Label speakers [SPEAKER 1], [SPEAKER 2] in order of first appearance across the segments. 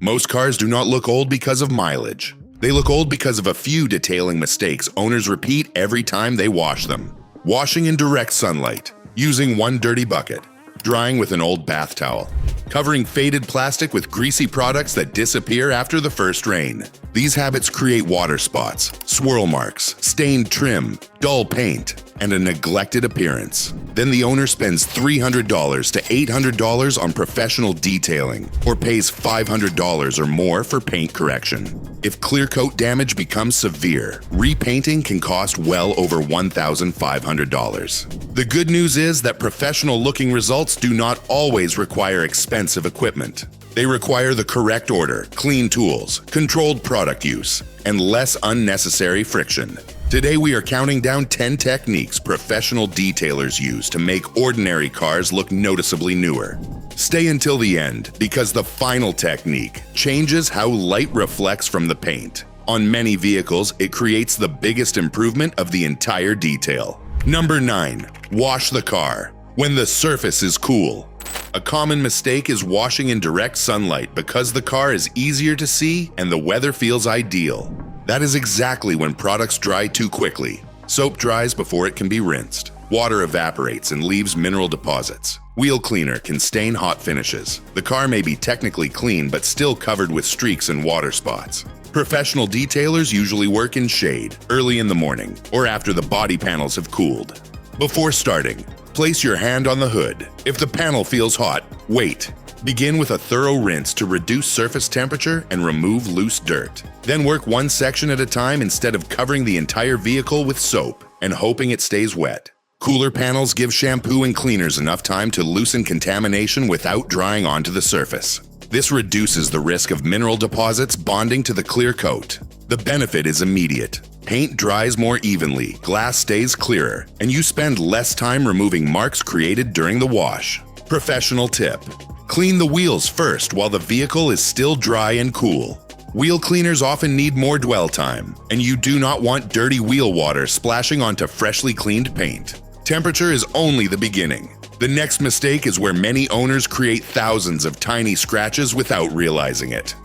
[SPEAKER 1] Most cars do not look old because of mileage. They look old because of a few detailing mistakes owners repeat every time they wash them. Washing in direct sunlight, using one dirty bucket, drying with an old bath towel, covering faded plastic with greasy products that disappear after the first rain. These habits create water spots, swirl marks, stained trim, dull paint, and a neglected appearance. Then the owner spends $300 to $800 on professional detailing or pays $500 or more for paint correction. If clear coat damage becomes severe, repainting can cost well over $1,500. The good news is that professional-looking results do not always require expensive equipment. They require the correct order, clean tools, controlled product use, and less unnecessary friction. Today we are counting down 10 techniques professional detailers use to make ordinary cars look noticeably newer. Stay until the end, because the final technique changes how light reflects from the paint. On many vehicles, it creates the biggest improvement of the entire detail. Number 9. Wash the car when the surface is cool. A common mistake is washing in direct sunlight because the car is easier to see and the weather feels ideal. That is exactly when products dry too quickly. Soap dries before it can be rinsed. Water evaporates and leaves mineral deposits. Wheel cleaner can stain hot finishes. The car may be technically clean but still covered with streaks and water spots. Professional detailers usually work in shade, early in the morning, or after the body panels have cooled. Before starting, place your hand on the hood. If the panel feels hot, wait. Begin with a thorough rinse to reduce surface temperature and remove loose dirt. Then work one section at a time instead of covering the entire vehicle with soap and hoping it stays wet. Cooler panels give shampoo and cleaners enough time to loosen contamination without drying onto the surface. This reduces the risk of mineral deposits bonding to the clear coat. The benefit is immediate. Paint dries more evenly, glass stays clearer, and you spend less time removing marks created during the wash. Professional tip: clean the wheels first while the vehicle is still dry and cool. Wheel cleaners often need more dwell time, and you do not want dirty wheel water splashing onto freshly cleaned paint. Temperature is only the beginning. The next mistake is where many owners create thousands of tiny scratches without realizing it.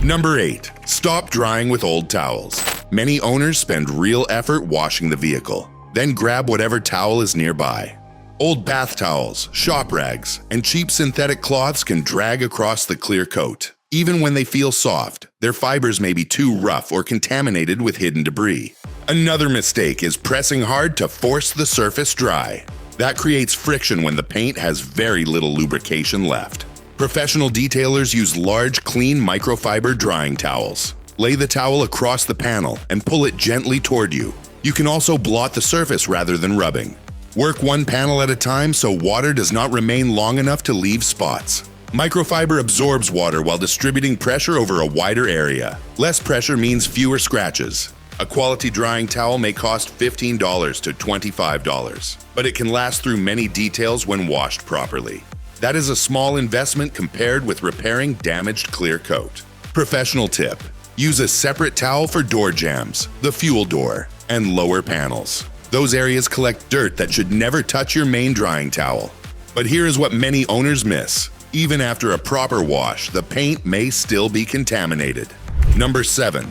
[SPEAKER 1] Number 8. Stop drying with old towels. Many owners spend real effort washing the vehicle, then grab whatever towel is nearby. Old bath towels, shop rags, and cheap synthetic cloths can drag across the clear coat. Even when they feel soft, their fibers may be too rough or contaminated with hidden debris. Another mistake is pressing hard to force the surface dry. That creates friction when the paint has very little lubrication left. Professional detailers use large, clean microfiber drying towels. Lay the towel across the panel and pull it gently toward you. You can also blot the surface rather than rubbing. Work one panel at a time so water does not remain long enough to leave spots. Microfiber absorbs water while distributing pressure over a wider area. Less pressure means fewer scratches. A quality drying towel may cost $15 to $25, but it can last through many details when washed properly. That is a small investment compared with repairing damaged clear coat. Professional tip: use a separate towel for door jambs, the fuel door, and lower panels. Those areas collect dirt that should never touch your main drying towel. But here is what many owners miss. Even after a proper wash, the paint may still be contaminated. Number 7.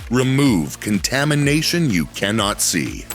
[SPEAKER 1] Remove contamination you cannot see.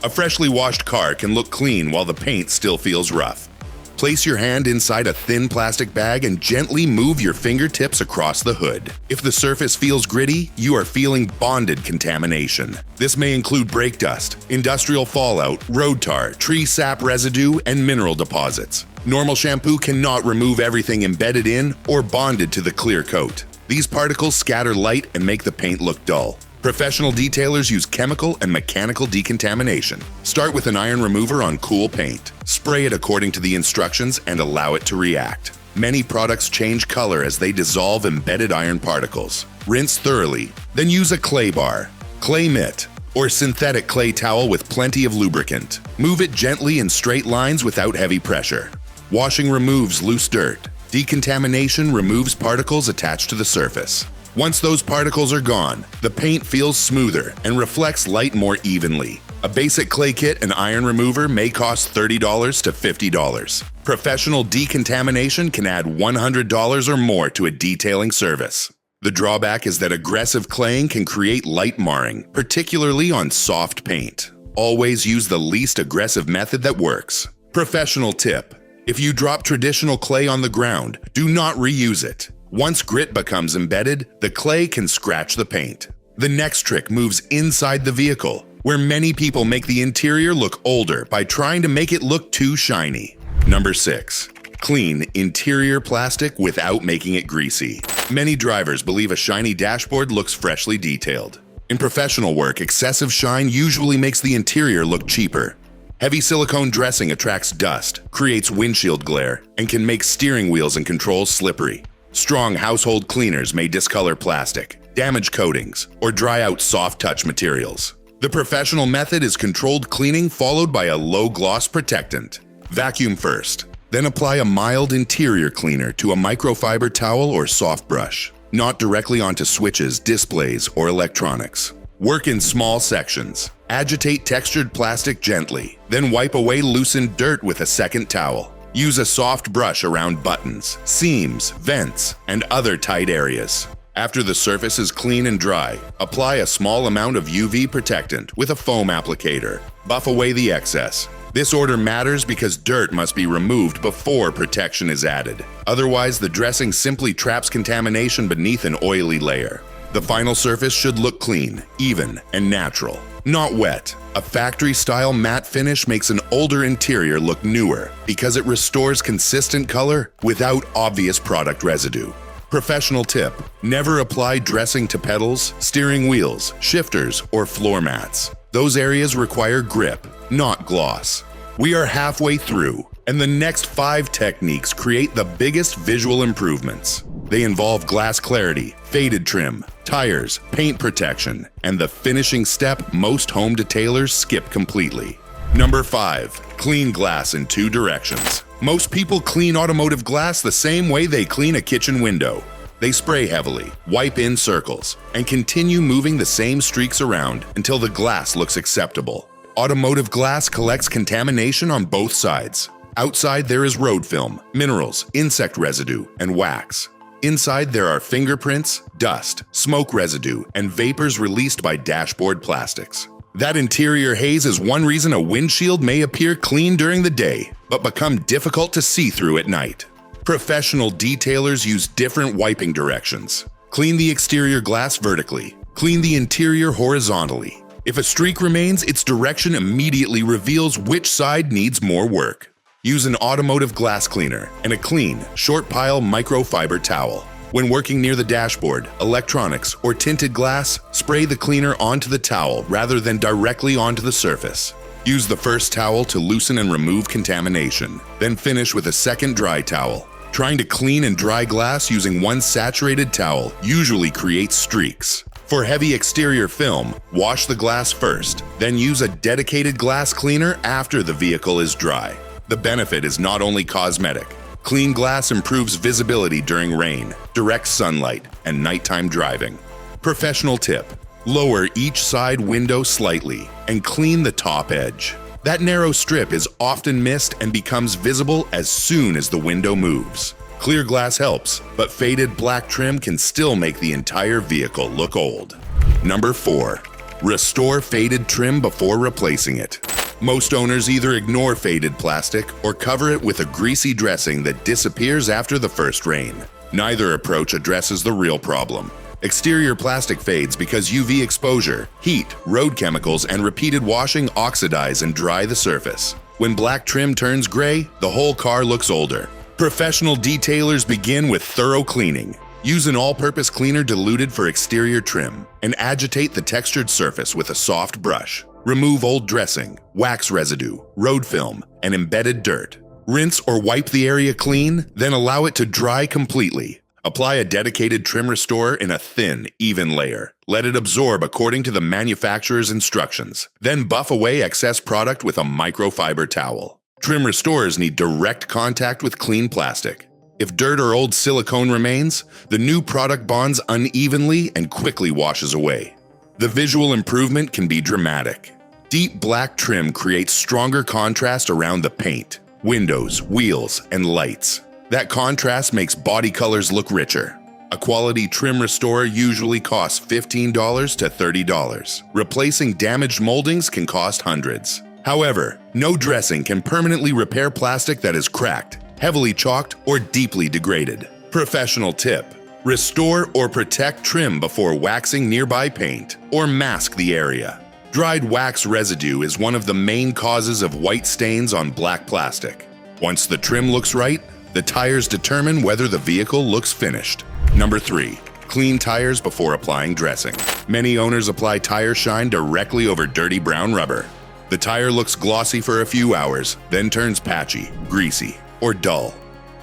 [SPEAKER 1] A freshly washed car can look clean while the paint still feels rough. Place your hand inside a thin plastic bag and gently move your fingertips across the hood. If the surface feels gritty, you are feeling bonded contamination. This may include brake dust, industrial fallout, road tar, tree sap residue, and mineral deposits. Normal shampoo cannot remove everything embedded in or bonded to the clear coat. These particles scatter light and make the paint look dull. Professional detailers use chemical and mechanical decontamination. Start with an iron remover on cool paint. Spray it according to the instructions and allow it to react. Many products change color as they dissolve embedded iron particles. Rinse thoroughly, then use a clay bar, clay mitt, or synthetic clay towel with plenty of lubricant. Move it gently in straight lines without heavy pressure. Washing removes loose dirt. Decontamination removes particles attached to the surface. Once those particles are gone, the paint feels smoother and reflects light more evenly. A basic clay kit and iron remover may cost $30 to $50. Professional decontamination can add $100 or more to a detailing service. The drawback is that aggressive claying can create light marring, particularly on soft paint. Always use the least aggressive method that works. Professional tip: if you drop traditional clay on the ground, do not reuse it. Once grit becomes embedded, the clay can scratch the paint. The next trick moves inside the vehicle, where many people make the interior look older by trying to make it look too shiny. Number 6. Clean interior plastic without making it greasy. Many drivers believe a shiny dashboard looks freshly detailed. In professional work, excessive shine usually makes the interior look cheaper. Heavy silicone dressing attracts dust, creates windshield glare, and can make steering wheels and controls slippery. Strong household cleaners may discolor plastic, damage coatings, or dry out soft touch materials. The professional method is controlled cleaning followed by a low-gloss protectant. Vacuum first, then apply a mild interior cleaner to a microfiber towel or soft brush, not directly onto switches, displays, or electronics. Work in small sections. Agitate textured plastic gently, then wipe away loosened dirt with a second towel. Use a soft brush around buttons, seams, vents, and other tight areas. After the surface is clean and dry, apply a small amount of UV protectant with a foam applicator. Buff away the excess. This order matters because dirt must be removed before protection is added. Otherwise, the dressing simply traps contamination beneath an oily layer. The final surface should look clean, even, and natural, not wet. A factory-style matte finish makes an older interior look newer because it restores consistent color without obvious product residue. Professional tip: never apply dressing to pedals, steering wheels, shifters, or floor mats. Those areas require grip, not gloss. We are halfway through, and the next 5 techniques create the biggest visual improvements. They involve glass clarity, faded trim, tires, paint protection, and the finishing step most home detailers skip completely. Number 5. Clean glass in 2 directions. Most people clean automotive glass the same way they clean a kitchen window. They spray heavily, wipe in circles, and continue moving the same streaks around until the glass looks acceptable. Automotive glass collects contamination on both sides. Outside there is road film, minerals, insect residue, and wax. Inside there are fingerprints, dust, smoke residue, and vapors released by dashboard plastics. That interior haze is one reason a windshield may appear clean during the day, but become difficult to see through at night. Professional detailers use different wiping directions. Clean the exterior glass vertically. Clean the interior horizontally. If a streak remains, its direction immediately reveals which side needs more work. Use an automotive glass cleaner and a clean, short pile microfiber towel. When working near the dashboard, electronics, or tinted glass, spray the cleaner onto the towel rather than directly onto the surface. Use the first towel to loosen and remove contamination, then finish with a second dry towel. Trying to clean and dry glass using one saturated towel usually creates streaks. For heavy exterior film, wash the glass first, then use a dedicated glass cleaner after the vehicle is dry. The benefit is not only cosmetic. Clean glass improves visibility during rain, direct sunlight, and nighttime driving. Professional tip: lower each side window slightly and clean the top edge. That narrow strip is often missed and becomes visible as soon as the window moves. Clear glass helps, but faded black trim can still make the entire vehicle look old. Number 4. Restore faded trim before replacing it. Most owners either ignore faded plastic or cover it with a greasy dressing that disappears after the first rain. Neither approach addresses the real problem. Exterior plastic fades because UV exposure, heat, road chemicals, and repeated washing oxidize and dry the surface. When black trim turns gray, the whole car looks older. Professional detailers begin with thorough cleaning. Use an all-purpose cleaner diluted for exterior trim and agitate the textured surface with a soft brush. Remove old dressing, wax residue, road film, and embedded dirt. Rinse or wipe the area clean, then allow it to dry completely. Apply a dedicated trim restorer in a thin, even layer. Let it absorb according to the manufacturer's instructions. Then buff away excess product with a microfiber towel. Trim restorers need direct contact with clean plastic. If dirt or old silicone remains, the new product bonds unevenly and quickly washes away. The visual improvement can be dramatic. Deep black trim creates stronger contrast around the paint, windows, wheels, and lights. That contrast makes body colors look richer. A quality trim restorer usually costs $15 to $30. Replacing damaged moldings can cost hundreds. However, no dressing can permanently repair plastic that is cracked, heavily chalked, or deeply degraded. Professional tip: restore or protect trim before waxing nearby paint, or mask the area. Dried wax residue is one of the main causes of white stains on black plastic. Once the trim looks right, the tires determine whether the vehicle looks finished. Number 3. Clean tires before applying dressing. Many owners apply tire shine directly over dirty brown rubber. The tire looks glossy for a few hours, then turns patchy, greasy, or dull.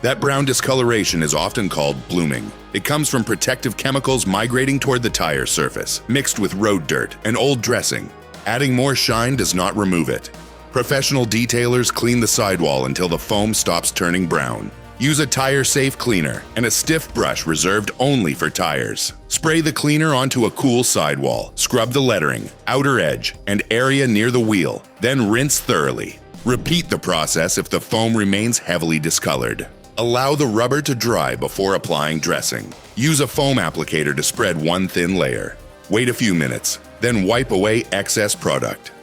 [SPEAKER 1] That brown discoloration is often called blooming. It comes from protective chemicals migrating toward the tire surface, mixed with road dirt and old dressing. Adding more shine does not remove it. Professional detailers clean the sidewall until the foam stops turning brown. Use a tire-safe cleaner and a stiff brush reserved only for tires. Spray the cleaner onto a cool sidewall, scrub the lettering, outer edge, and area near the wheel, then rinse thoroughly. Repeat the process if the foam remains heavily discolored. Allow the rubber to dry before applying dressing. Use a foam applicator to spread one thin layer. Wait a few minutes, then wipe away excess product.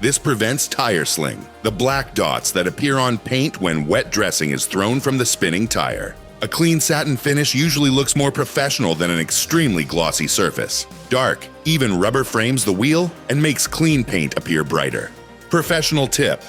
[SPEAKER 1] This prevents tire sling, the black dots that appear on paint when wet dressing is thrown from the spinning tire. A clean satin finish usually looks more professional than an extremely glossy surface. Dark, even rubber frames the wheel and makes clean paint appear brighter. Professional tip: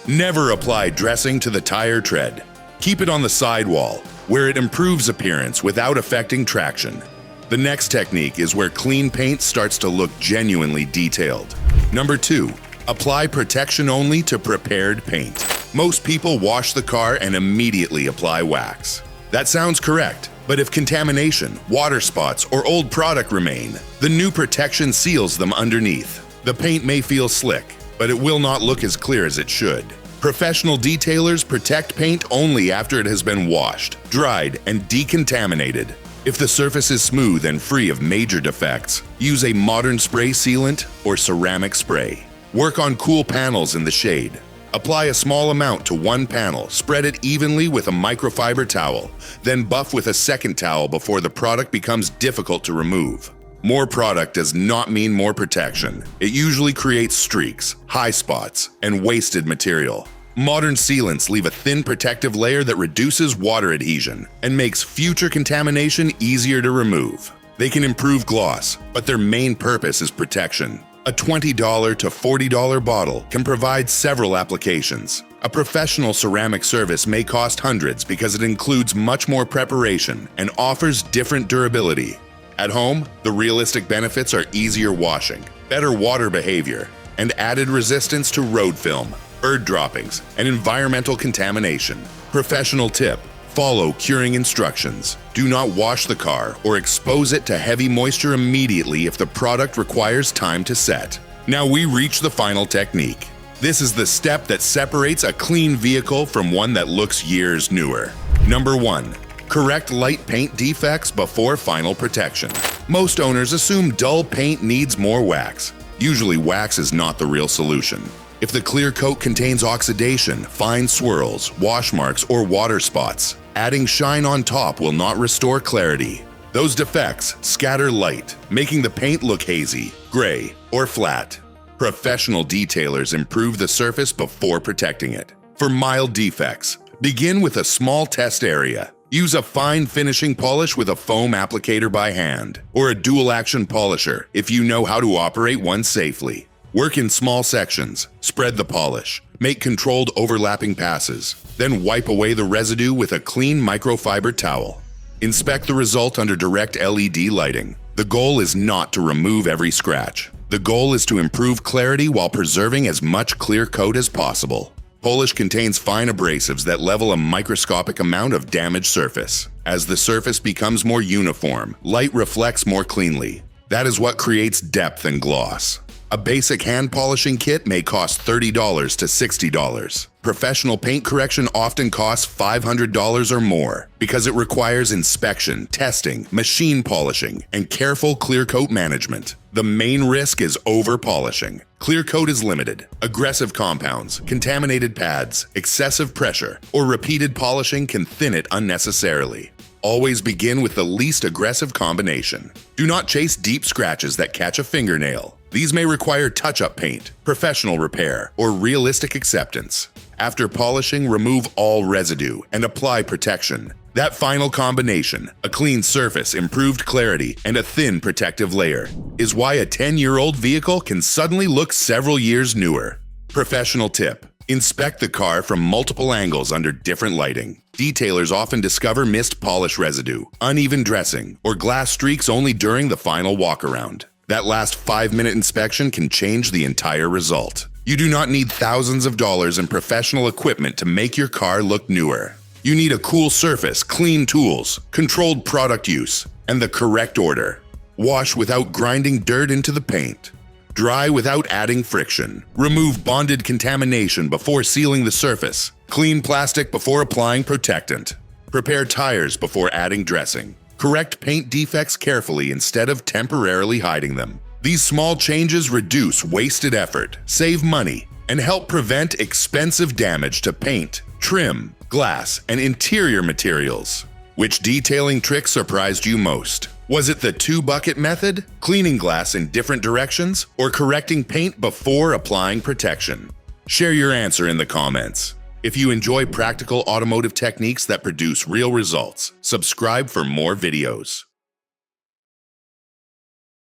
[SPEAKER 1] never apply dressing to the tire tread. Keep it on the sidewall, where it improves appearance without affecting traction. The next technique is where clean paint starts to look genuinely detailed. Number 2. Apply protection only to prepared paint. Most people wash the car and immediately apply wax. That sounds correct, but if contamination, water spots, or old product remain, the new protection seals them underneath. The paint may feel slick, but it will not look as clear as it should. Professional detailers protect paint only after it has been washed, dried, and decontaminated. If the surface is smooth and free of major defects, use a modern spray sealant or ceramic spray. Work on cool panels in the shade. Apply a small amount to one panel, spread it evenly with a microfiber towel, then buff with a second towel before the product becomes difficult to remove. More product does not mean more protection. It usually creates streaks, high spots, and wasted material. Modern sealants leave a thin protective layer that reduces water adhesion and makes future contamination easier to remove. They can improve gloss, but their main purpose is protection. A $20 to $40 bottle can provide several applications. A professional ceramic service may cost hundreds because it includes much more preparation and offers different durability. At home, the realistic benefits are easier washing, better water behavior, and added resistance to road film, bird droppings, and environmental contamination. Professional tip: follow curing instructions. Do not wash the car or expose it to heavy moisture immediately if the product requires time to set. Now we reach the final technique. This is the step that separates a clean vehicle from one that looks years newer. Number 1. Correct light paint defects before final protection. Most owners assume dull paint needs more wax. Usually wax is not the real solution. If the clear coat contains oxidation, fine swirls, wash marks, or water spots, adding shine on top will not restore clarity. Those defects scatter light, making the paint look hazy, gray, or flat. Professional detailers improve the surface before protecting it. For mild defects, begin with a small test area. Use a fine finishing polish with a foam applicator by hand, or a dual-action polisher if you know how to operate one safely. Work in small sections, spread the polish, make controlled overlapping passes, then wipe away the residue with a clean microfiber towel. Inspect the result under direct LED lighting. The goal is not to remove every scratch. The goal is to improve clarity while preserving as much clear coat as possible. Polish contains fine abrasives that level a microscopic amount of damaged surface. As the surface becomes more uniform, light reflects more cleanly. That is what creates depth and gloss. A basic hand polishing kit may cost $30 to $60. Professional paint correction often costs $500 or more because it requires inspection, testing, machine polishing, and careful clear coat management. The main risk is over-polishing. Clear coat is limited. Aggressive compounds, contaminated pads, excessive pressure, or repeated polishing can thin it unnecessarily. Always begin with the least aggressive combination. Do not chase deep scratches that catch a fingernail. These may require touch-up paint, professional repair, or realistic acceptance. After polishing, remove all residue and apply protection. That final combination, a clean surface, improved clarity, and a thin protective layer, is why a 10-year-old vehicle can suddenly look several years newer. Professional tip: inspect the car from multiple angles under different lighting. Detailers often discover missed polish residue, uneven dressing, or glass streaks only during the final walk-around. That last 5-minute inspection can change the entire result. You do not need thousands of dollars in professional equipment to make your car look newer. You need a cool surface, clean tools, controlled product use, and the correct order. Wash without grinding dirt into the paint. Dry without adding friction. Remove bonded contamination before sealing the surface. Clean plastic before applying protectant. Prepare tires before adding dressing. Correct paint defects carefully instead of temporarily hiding them. These small changes reduce wasted effort, save money, and help prevent expensive damage to paint, trim, glass, and interior materials. Which detailing trick surprised you most? Was it the 2-bucket method, cleaning glass in different directions, or correcting paint before applying protection? Share your answer in the comments. If you enjoy practical automotive techniques that produce real results, subscribe for more videos.